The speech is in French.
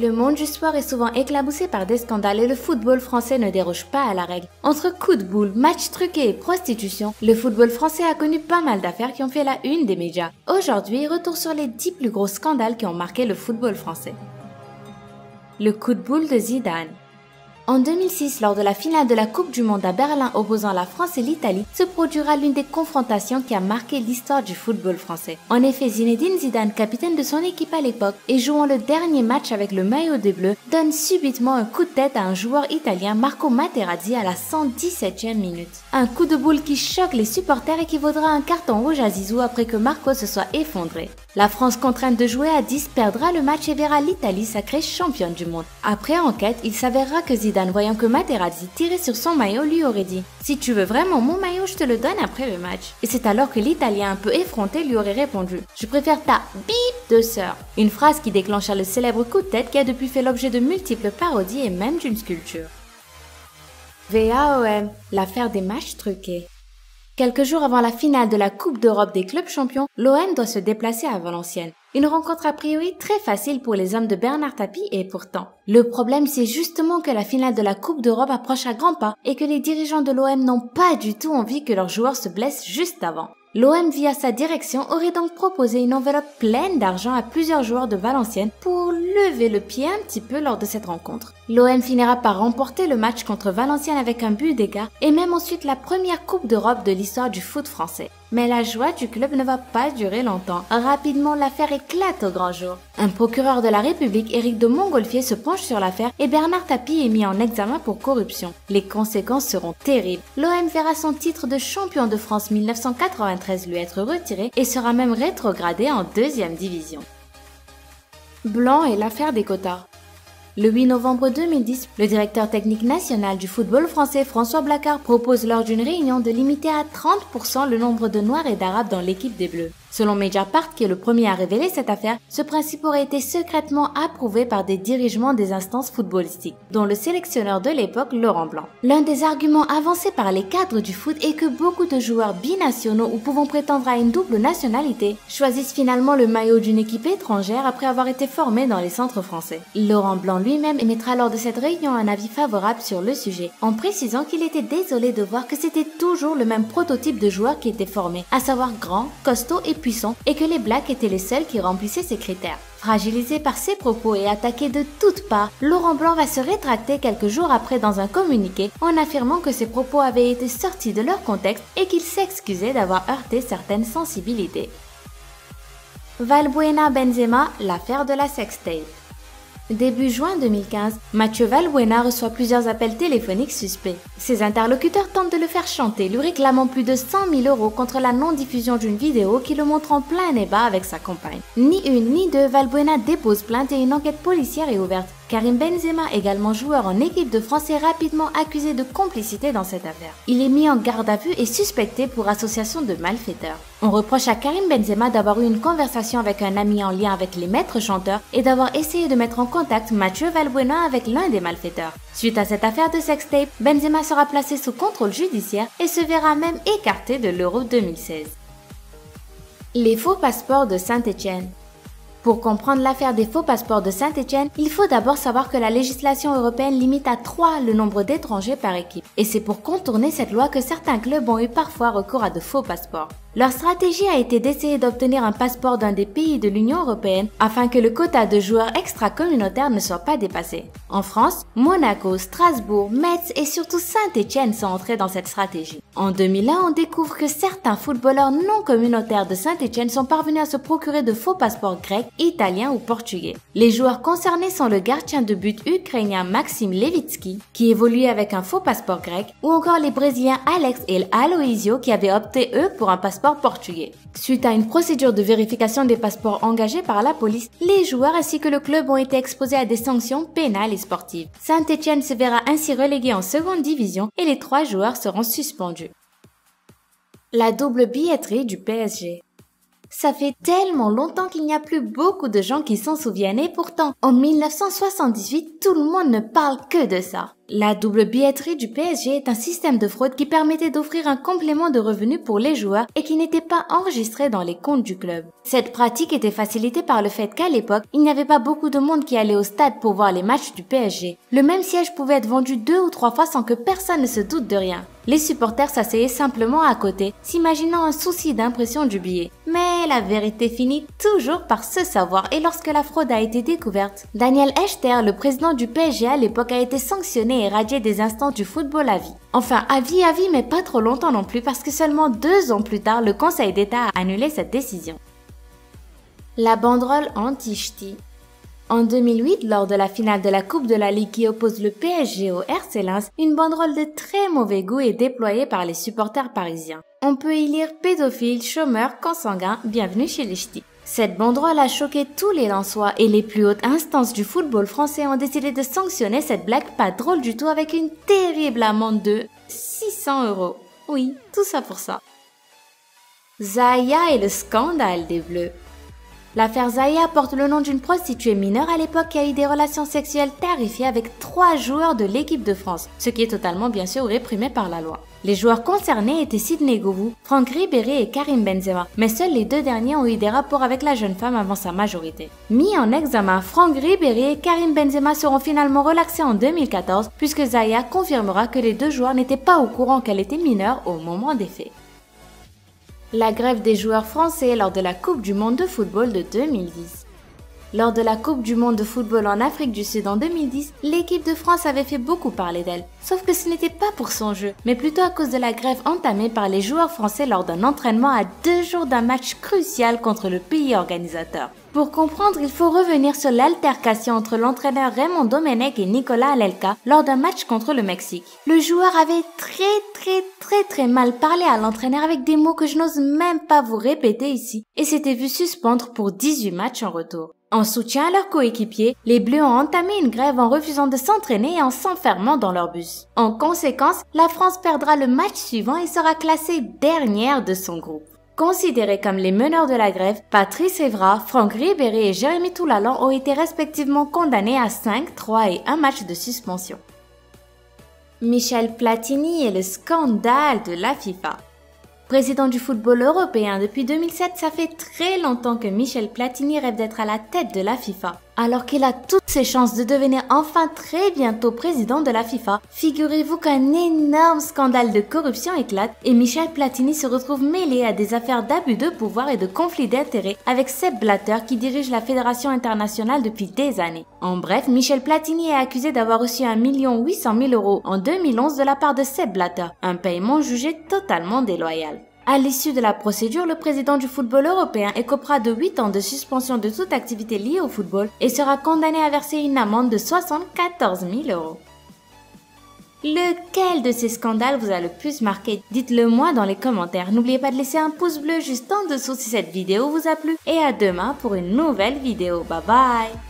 Le monde du sport est souvent éclaboussé par des scandales et le football français ne déroge pas à la règle. Entre coups de boule, matchs truqués et prostitution, le football français a connu pas mal d'affaires qui ont fait la une des médias. Aujourd'hui, retour sur les 10 plus gros scandales qui ont marqué le football français. Le coup de boule de Zidane. En 2006, lors de la finale de la Coupe du Monde à Berlin opposant la France et l'Italie, se produira l'une des confrontations qui a marqué l'histoire du football français. En effet, Zinedine Zidane, capitaine de son équipe à l'époque et jouant le dernier match avec le maillot des Bleus, donne subitement un coup de tête à un joueur italien, Marco Materazzi, à la 117e minute. Un coup de boule qui choque les supporters et qui vaudra un carton rouge à Zizou après que Marco se soit effondré. La France, contrainte de jouer à 10, perdra le match et verra l'Italie sacrée championne du monde. Après enquête, il s'avérera que Zidane, voyant que Materazzi tirait sur son maillot, lui aurait dit « Si tu veux vraiment mon maillot, je te le donne après le match. » Et c'est alors que l'Italien un peu effronté lui aurait répondu « Je préfère ta bip de sœur ». Une phrase qui déclencha le célèbre coup de tête qui a depuis fait l'objet de multiples parodies et même d'une sculpture. VAOM, l'affaire des matchs truqués. Quelques jours avant la finale de la Coupe d'Europe des clubs champions, l'OM doit se déplacer à Valenciennes. Une rencontre a priori très facile pour les hommes de Bernard Tapie et pourtant. Le problème, c'est justement que la finale de la Coupe d'Europe approche à grands pas et que les dirigeants de l'OM n'ont pas du tout envie que leurs joueurs se blessent juste avant. L'OM, via sa direction, aurait donc proposé une enveloppe pleine d'argent à plusieurs joueurs de Valenciennes pour lever le pied un petit peu lors de cette rencontre. L'OM finira par remporter le match contre Valenciennes avec un but d'écart et même ensuite la première Coupe d'Europe de l'histoire du foot français. Mais la joie du club ne va pas durer longtemps. Rapidement, l'affaire éclate au grand jour. Un procureur de la République, Éric de Montgolfier, se penche sur l'affaire et Bernard Tapie est mis en examen pour corruption. Les conséquences seront terribles. L'OM verra son titre de champion de France 1993 lui être retiré et sera même rétrogradé en 2e division. Blanc et l'affaire des quotas. Le 8 novembre 2010, le directeur technique national du football français François Blacquart propose lors d'une réunion de limiter à 30% le nombre de Noirs et d'Arabes dans l'équipe des Bleus. Selon Mediapart, qui est le premier à révéler cette affaire, ce principe aurait été secrètement approuvé par des dirigeants des instances footballistiques, dont le sélectionneur de l'époque, Laurent Blanc. L'un des arguments avancés par les cadres du foot est que beaucoup de joueurs binationaux ou pouvant prétendre à une double nationalité choisissent finalement le maillot d'une équipe étrangère après avoir été formés dans les centres français. Laurent Blanc lui-même émettra lors de cette réunion un avis favorable sur le sujet, en précisant qu'il était désolé de voir que c'était toujours le même prototype de joueur qui était formé, à savoir grand, costaud et puissant, et que les Blacks étaient les seuls qui remplissaient ces critères. Fragilisé par ces propos et attaqué de toutes parts, Laurent Blanc va se rétracter quelques jours après dans un communiqué en affirmant que ses propos avaient été sortis de leur contexte et qu'il s'excusait d'avoir heurté certaines sensibilités. Valbuena-Benzema, l'affaire de la sextape. Début juin 2015, Mathieu Valbuena reçoit plusieurs appels téléphoniques suspects. Ses interlocuteurs tentent de le faire chanter, lui réclamant plus de 100 000 € contre la non-diffusion d'une vidéo qui le montre en plein débat avec sa compagne. Ni une ni deux, Valbuena dépose plainte et une enquête policière est ouverte. Karim Benzema, également joueur en équipe de France, est rapidement accusé de complicité dans cette affaire. Il est mis en garde à vue et suspecté pour association de malfaiteurs. On reproche à Karim Benzema d'avoir eu une conversation avec un ami en lien avec les maîtres chanteurs et d'avoir essayé de mettre en contact Mathieu Valbuena avec l'un des malfaiteurs. Suite à cette affaire de sextape, Benzema sera placé sous contrôle judiciaire et se verra même écarté de l'Euro 2016. Les faux passeports de Saint-Étienne. Pour comprendre l'affaire des faux passeports de Saint-Étienne, il faut d'abord savoir que la législation européenne limite à 3 le nombre d'étrangers par équipe. Et c'est pour contourner cette loi que certains clubs ont eu parfois recours à de faux passeports. Leur stratégie a été d'essayer d'obtenir un passeport d'un des pays de l'Union européenne afin que le quota de joueurs extra-communautaires ne soit pas dépassé. En France, Monaco, Strasbourg, Metz et surtout Saint-Étienne sont entrés dans cette stratégie. En 2001, on découvre que certains footballeurs non communautaires de Saint-Étienne sont parvenus à se procurer de faux passeports grecs, italiens ou portugais. Les joueurs concernés sont le gardien de but ukrainien Maxime Levitsky, qui évoluait avec un faux passeport grec, ou encore les Brésiliens Alex et Aloisio qui avaient opté eux pour un passeport portugais. Suite à une procédure de vérification des passeports engagée par la police, les joueurs ainsi que le club ont été exposés à des sanctions pénales et sportives. Saint-Étienne se verra ainsi relégué en seconde division et les 3 joueurs seront suspendus. La double billetterie du PSG. Ça fait tellement longtemps qu'il n'y a plus beaucoup de gens qui s'en souviennent et pourtant, en 1978, tout le monde ne parle que de ça. La double billetterie du PSG est un système de fraude qui permettait d'offrir un complément de revenus pour les joueurs et qui n'était pas enregistré dans les comptes du club. Cette pratique était facilitée par le fait qu'à l'époque, il n'y avait pas beaucoup de monde qui allait au stade pour voir les matchs du PSG. Le même siège pouvait être vendu 2 ou 3 fois sans que personne ne se doute de rien. Les supporters s'asseyaient simplement à côté, s'imaginant un souci d'impression du billet. Mais la vérité finit toujours par se savoir et lorsque la fraude a été découverte, Daniel Hechter, le président du PSG à l'époque, a été sanctionné et radié des instances du football à vie. Enfin, à vie, mais pas trop longtemps non plus parce que seulement 2 ans plus tard, le Conseil d'État a annulé cette décision. La banderole anti-ch'ti. En 2008, lors de la finale de la Coupe de la Ligue qui oppose le PSG au RC Lens, une banderole de très mauvais goût est déployée par les supporters parisiens. On peut y lire « Pédophiles, chômeurs, consanguins, bienvenue chez les ch'tis ». Cette banderole a choqué tous les Lensois et les plus hautes instances du football français ont décidé de sanctionner cette blague pas drôle du tout avec une terrible amende de 600 €. Oui, tout ça pour ça. Zaya et le scandale des Bleus. L'affaire Zaya porte le nom d'une prostituée mineure à l'époque qui a eu des relations sexuelles tarifées avec 3 joueurs de l'équipe de France, ce qui est totalement bien sûr réprimé par la loi. Les joueurs concernés étaient Sidney Govou, Franck Ribéry et Karim Benzema, mais seuls les 2 derniers ont eu des rapports avec la jeune femme avant sa majorité. Mis en examen, Franck Ribéry et Karim Benzema seront finalement relaxés en 2014 puisque Zaya confirmera que les 2 joueurs n'étaient pas au courant qu'elle était mineure au moment des faits. La grève des joueurs français lors de la Coupe du monde de football de 2010. Lors de la Coupe du monde de football en Afrique du Sud en 2010, l'équipe de France avait fait beaucoup parler d'elle. Sauf que ce n'était pas pour son jeu, mais plutôt à cause de la grève entamée par les joueurs français lors d'un entraînement à 2 jours d'un match crucial contre le pays organisateur. Pour comprendre, il faut revenir sur l'altercation entre l'entraîneur Raymond Domenech et Nicolas Anelka lors d'un match contre le Mexique. Le joueur avait très mal parlé à l'entraîneur avec des mots que je n'ose même pas vous répéter ici et s'était vu suspendre pour 18 matchs en retour. En soutien à leurs coéquipiers, les Bleus ont entamé une grève en refusant de s'entraîner et en s'enfermant dans leur bus. En conséquence, la France perdra le match suivant et sera classée dernière de son groupe. Considérés comme les meneurs de la grève, Patrice Evra, Franck Ribéry et Jérémy Toulalan ont été respectivement condamnés à 5, 3 et 1 match de suspension. Michel Platini est le scandale de la FIFA. Président du football européen depuis 2007, ça fait très longtemps que Michel Platini rêve d'être à la tête de la FIFA. Alors qu'il a toutes ses chances de devenir enfin très bientôt président de la FIFA, figurez-vous qu'un énorme scandale de corruption éclate et Michel Platini se retrouve mêlé à des affaires d'abus de pouvoir et de conflits d'intérêts avec Sepp Blatter qui dirige la Fédération internationale depuis des années. En bref, Michel Platini est accusé d'avoir reçu 1 800 000 € en 2011 de la part de Sepp Blatter, un paiement jugé totalement déloyal. À l'issue de la procédure, le président du football européen écopera de 8 ans de suspension de toute activité liée au football et sera condamné à verser une amende de 74 000 €. Lequel de ces scandales vous a le plus marqué? Dites-le moi dans les commentaires. N'oubliez pas de laisser un pouce bleu juste en dessous si cette vidéo vous a plu et à demain pour une nouvelle vidéo. Bye bye!